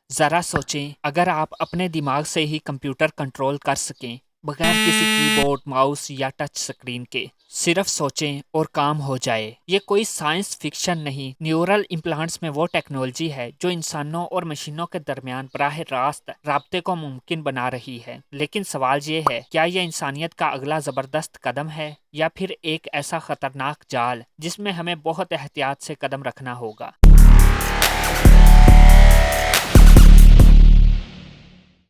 ذرا سوچیں اگر آپ اپنے دماغ سے ہی کمپیوٹر کنٹرول کر سکیں بغیر کسی کی بورڈ ماؤس یا ٹچ سکرین کے، صرف سوچیں اور کام ہو جائے۔ یہ کوئی سائنس فکشن نہیں، نیورل امپلانٹس میں وہ ٹیکنالوجی ہے جو انسانوں اور مشینوں کے درمیان براہ راست رابطے کو ممکن بنا رہی ہے۔ لیکن سوال یہ ہے، کیا یہ انسانیت کا اگلا زبردست قدم ہے یا پھر ایک ایسا خطرناک جال جس میں ہمیں بہت احتیاط سے قدم رکھنا ہوگا؟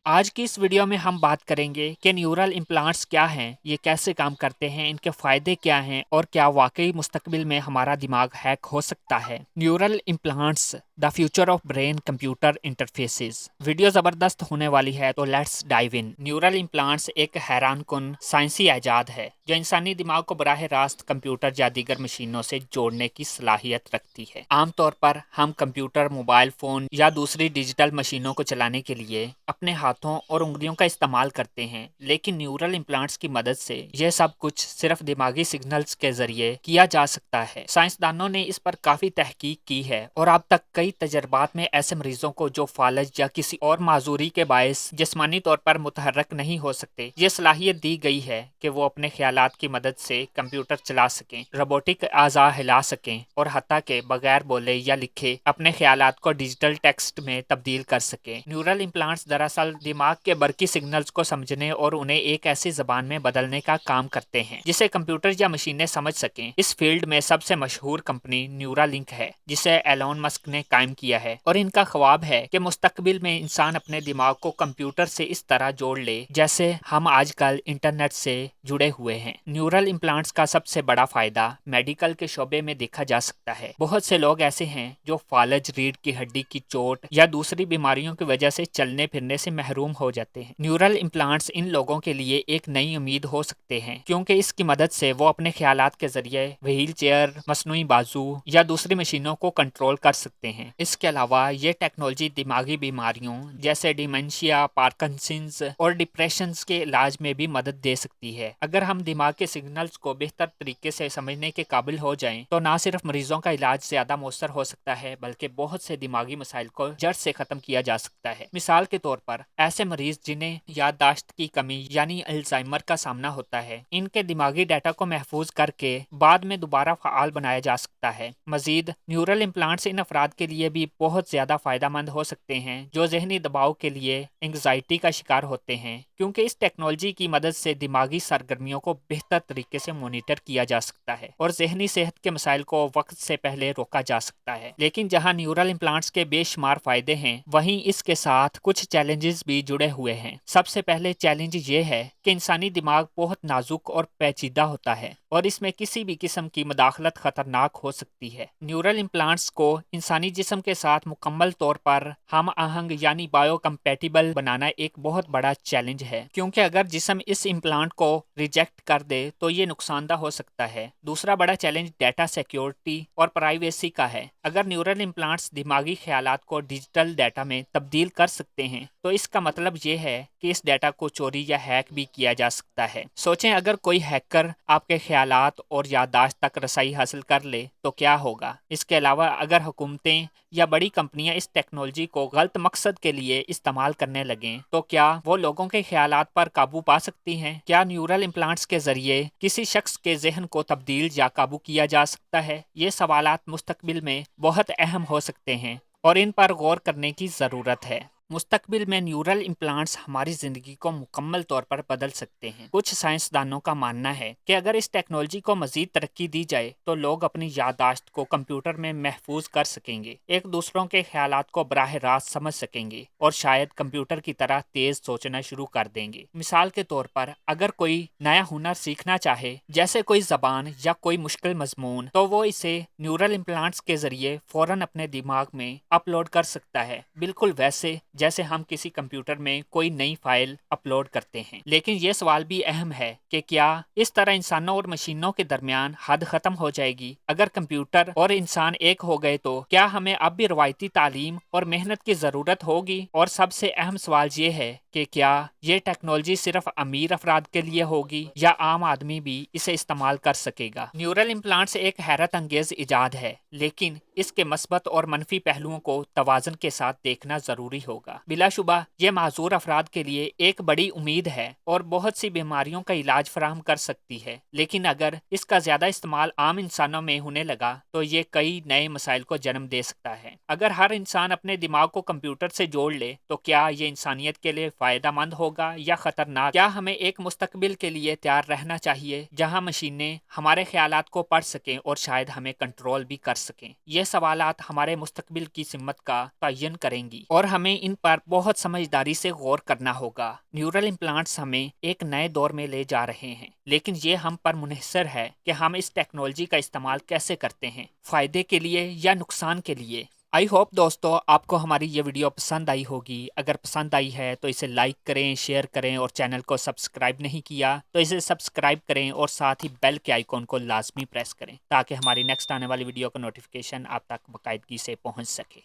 آج کی اس ویڈیو میں ہم بات کریں گے کہ نیورل امپلانٹس کیا ہیں، یہ کیسے کام کرتے ہیں، ان کے فائدے کیا ہیں اور کیا واقعی مستقبل میں ہمارا دماغ ہیک ہو سکتا ہے۔ Neural implants the future of brain computer interfaces. Video زبردست ہونے والی ہے تو let's dive in. Neural implants ایک حیران کن سائنسی ایجاد ہے جو انسانی دماغ کو براہ راست کمپیوٹر یا دیگر مشینوں سے جوڑنے کی صلاحیت رکھتی ہے۔ عام طور پر ہم کمپیوٹر، موبائل فون یا دوسری ڈیجیٹل مشینوں کو چلانے کے لیے اپنے ہاتھوں اور انگلیوں کا استعمال کرتے ہیں، لیکن نیورل امپلانٹس کی مدد سے یہ سب کچھ صرف دماغی سگنلز کے ذریعے کیا جا سکتا ہے۔ سائنسدانوں نے اس پر کافی تحقیق کی ہے اور اب تک کئی تجربات میں ایسے مریضوں کو جو فالج یا کسی اور معذوری کے باعث جسمانی طور پر متحرک نہیں ہو سکتے، یہ صلاحیت دی گئی ہے کہ وہ اپنے خیالات کی مدد سے کمپیوٹر چلا سکیں، روبوٹک اعضاء ہلا سکیں اور حتیٰ کہ بغیر بولے یا لکھے اپنے خیالات کو ڈیجیٹل ٹیکسٹ میں تبدیل کر سکیں۔ نیورل امپلانٹس دراصل دماغ کے برقی سگنلز کو سمجھنے اور انہیں ایک ایسی زبان میں بدلنے کا کام کرتے ہیں جسے کمپیوٹر یا مشینیں سمجھ سکیں۔ اس فیلڈ میں سب سے مشہور کمپنی نیورا لنک ہے جسے ایلون مسک نے قائم کیا ہے، اور ان کا خواب ہے کہ مستقبل میں انسان اپنے دماغ کو کمپیوٹر سے اس طرح جوڑ لے جیسے ہم آج کل انٹرنیٹ سے جڑے ہوئے ہیں۔ نیورل امپلانٹس کا سب سے بڑا فائدہ میڈیکل کے شعبے میں دیکھا جا سکتا ہے۔ بہت سے لوگ ایسے ہیں جو فالج، ریڑھ کی ہڈی کی چوٹ یا دوسری بیماریوں کی وجہ سے چلنے پھرنے سے محروم ہو جاتے ہیں۔ نیورل امپلانٹس ان لوگوں کے لیے ایک نئی امید ہو سکتے ہیں کیونکہ اس کی مدد سے وہ اپنے خیالات کے ذریعے وہیل چیئر، مصنوعی بازو یا دوسری مشینوں کو کنٹرول کر سکتے ہیں۔ اس کے علاوہ یہ ٹیکنالوجی دماغی بیماریوں جیسے ڈیمنشیا، پارکنسنز اور ڈپریشنز کے علاج میں بھی مدد دے سکتی ہے۔ اگر ہم دماغ کے سگنلز کو بہتر طریقے سے سمجھنے کے قابل ہو جائیں تو نہ صرف مریضوں کا علاج زیادہ مؤثر ہو سکتا ہے بلکہ بہت سے دماغی مسائل کو جڑ سے ختم کیا جا سکتا ہے۔ مثال کے طور پر ایسے مریض جنہیں یادداشت کی کمی یعنی الزائمر کا سامنا ہوتا ہے، ان کے دماغی ڈیٹا کو محفوظ کر کے بعد میں دوبارہ فعال بنایا جا سکتا ہے۔ مزید نیورل امپلانٹس ان افراد کے لیے بھی بہت زیادہ فائدہ مند ہو سکتے ہیں جو ذہنی دباؤ کے لیے انگزائٹی کا شکار ہوتے ہیں، کیونکہ اس ٹیکنالوجی کی مدد سے دماغی سرگرمیوں کو بہتر طریقے سے مانیٹر کیا جا سکتا ہے اور ذہنی صحت کے مسائل کو وقت سے پہلے روکا جا سکتا ہے۔ لیکن جہاں نیورل امپلانٹس کے بے شمار فائدے ہیں، وہیں اس کے ساتھ کچھ چیلنجز بھی جڑے ہوئے ہیں۔ سب سے پہلے چیلنج یہ ہے کہ انسانی دماغ بہت نازک اور پیچیدہ ہوتا ہے اور اس میں کسی بھی قسم کی مداخلت خطرناک ہو سکتی ہے۔ نیورل امپلانٹس کو انسانی جسم کے ساتھ مکمل طور پر ہم آہنگ یعنی بایو کمپیٹیبل بنانا ایک بہت بڑا چیلنج ہے، کیونکہ اگر جسم اس امپلانٹ کو ریجیکٹ کر دے تو یہ نقصان دہ ہو سکتا ہے۔ دوسرا بڑا چیلنج ڈیٹا سیکیورٹی اور پرائیویسی کا ہے۔ اگر نیورل امپلانٹس دماغی خیالات کو ڈیجیٹل ڈیٹا میں تبدیل کر سکتے ہیں تو اس کا مطلب یہ ہے کہ اس ڈیٹا کو چوری یا ہیک بھی کیا جا سکتا ہے۔ سوچیں اگر کوئی ہیکر آپ کے خیالات اور یادداشت تک رسائی حاصل کر لے تو کیا ہوگا؟ اس کے علاوہ اگر حکومتیں یا بڑی کمپنیاں اس ٹیکنالوجی کو غلط مقصد کے لیے استعمال کرنے لگیں تو کیا وہ لوگوں کے خیالات پر قابو پا سکتی ہیں؟ کیا نیورل امپلانٹس کے ذریعے کسی شخص کے ذہن کو تبدیل یا قابو کیا جا سکتا ہے؟ یہ سوالات مستقبل میں بہت اہم ہو سکتے ہیں اور ان پر غور کرنے کی ضرورت ہے۔ مستقبل میں نیورل امپلانٹس ہماری زندگی کو مکمل طور پر بدل سکتے ہیں۔ کچھ سائنسدانوں کا ماننا ہے کہ اگر اس ٹیکنالوجی کو مزید ترقی دی جائے تو لوگ اپنی یادداشت کو کمپیوٹر میں محفوظ کر سکیں گے، ایک دوسروں کے خیالات کو براہ راست سمجھ سکیں گے اور شاید کمپیوٹر کی طرح تیز سوچنا شروع کر دیں گے۔ مثال کے طور پر اگر کوئی نیا ہنر سیکھنا چاہے جیسے کوئی زبان یا کوئی مشکل مضمون تو وہ اسے نیورل امپلانٹس کے ذریعے فوراً اپنے دماغ میں اپلوڈ کر سکتا ہے، بالکل ویسے جیسے ہم کسی کمپیوٹر میں کوئی نئی فائل اپلوڈ کرتے ہیں۔ لیکن یہ سوال بھی اہم ہے کہ کیا اس طرح انسانوں اور مشینوں کے درمیان حد ختم ہو جائے گی؟ اگر کمپیوٹر اور انسان ایک ہو گئے تو کیا ہمیں اب بھی روایتی تعلیم اور محنت کی ضرورت ہوگی؟ اور سب سے اہم سوال یہ ہے کہ کیا یہ ٹیکنالوجی صرف امیر افراد کے لیے ہوگی یا عام آدمی بھی اسے استعمال کر سکے گا؟ نیورل امپلانٹس ایک حیرت انگیز ایجاد ہے، لیکن اس کے مثبت اور منفی پہلوؤں کو توازن کے ساتھ دیکھنا ضروری ہوگا۔ بلا شبہ یہ معذور افراد کے لیے ایک بڑی امید ہے اور بہت سی بیماریوں کا علاج فراہم کر سکتی ہے، لیکن اگر اس کا زیادہ استعمال عام انسانوں میں ہونے لگا تو یہ کئی نئے مسائل کو جنم دے سکتا ہے۔ اگر ہر انسان اپنے دماغ کو کمپیوٹر سے جوڑ لے تو کیا یہ انسانیت کے لیے فائدہ مند ہوگا یا خطرناک؟ کیا ہمیں ایک مستقبل کے لیے تیار رہنا چاہیے جہاں مشینیں ہمارے خیالات کو پڑھ سکیں اور شاید ہمیں کنٹرول بھی کر سکیں؟ یہ سوالات ہمارے مستقبل کی سمت کا تعین کریں گی اور ہمیں ان پر بہت سمجھداری سے غور کرنا ہوگا۔ نیورل امپلانٹس ہمیں ایک نئے دور میں لے جا رہے ہیں، لیکن یہ ہم پر منحصر ہے کہ ہم اس ٹیکنالوجی کا استعمال کیسے کرتے ہیں، فائدے کے لیے یا نقصان کے لیے۔ آئی ہوپ دوستو آپ کو ہماری یہ ویڈیو پسند آئی ہوگی۔ اگر پسند آئی ہے تو اسے لائک کریں، شیئر کریں اور چینل کو سبسکرائب نہیں کیا تو اسے سبسکرائب کریں اور ساتھ ہی بیل کے آئیکن کو لازمی پریس کریں تاکہ ہماری نیکسٹ آنے والی ویڈیو کا نوٹیفیکیشن آپ تک باقاعدگی سے پہنچ سکے۔